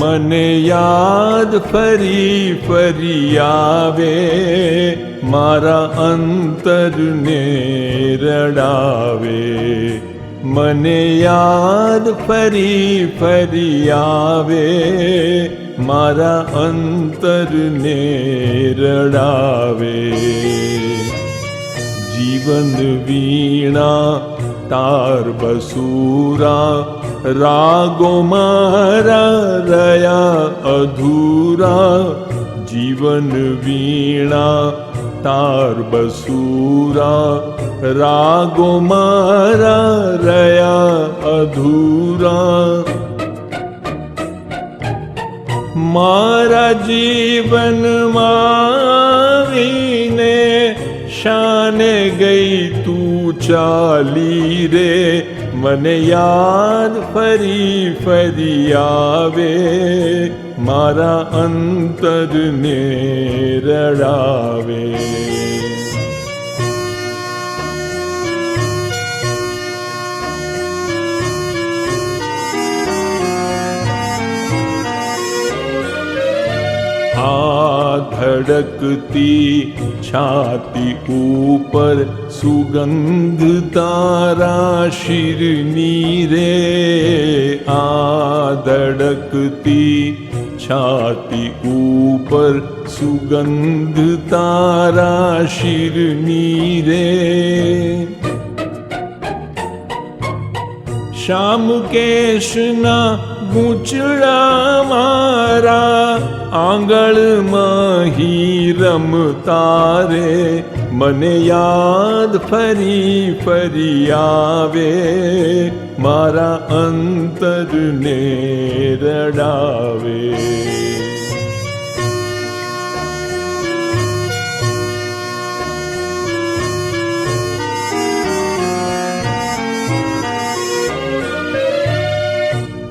મને યાદ ફરી ફરી આવે, મારા અંતરને રડાવે. મને યાદ ફરી ફરી આવે, મારા અંતરને રડાવે. જીવન વીણા તાર બસુરા, રાગો મારા રહ્યા અધૂરા. જીવન વીણા તાર બસુરા, રાગો મારા રહ્યા અધૂરા. મારા જીવનમાં આવીને શાને ગઈ તું ચાલી રે. મને યાદ ફરી ફરી આવે, મારા અંતરને રડાવે. આ ધડકતી છાતી ઉપર સુગંધ તારા શિરની રે. આ ધડકતી છાતી ઉપર સુગંધ તારા શિરની રે. શ્યામ કેશના ગૂંચળા મારા આંગળમાં હી રમતા રે. મને યાદ ફરી ફરી આવે, મારા અંતરને રડાવે.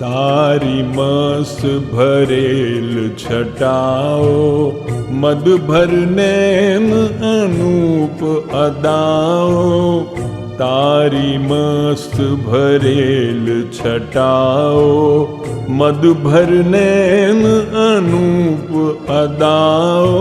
તારી મસ્ત ભરેલ છટાઓ, મદ ભરનેમ અનૂપ અદાઓ. તારી મસ્ત ભરેલ છટાઓ, મદ ભરનેમ અનૂપ અદાઓ.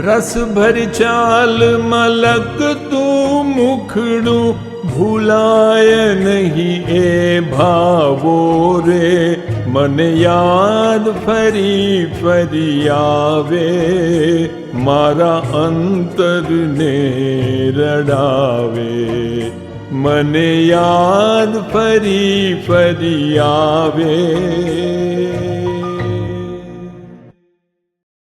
રસ ભરી ચાલ મલક તું મુખડું, ભૂલાય નહીં એ ભાવો રે. મને યાદ ફરી ફરી આવે, મારા અંતરને રડાવે. મને યાદ ફરી ફરી આવે.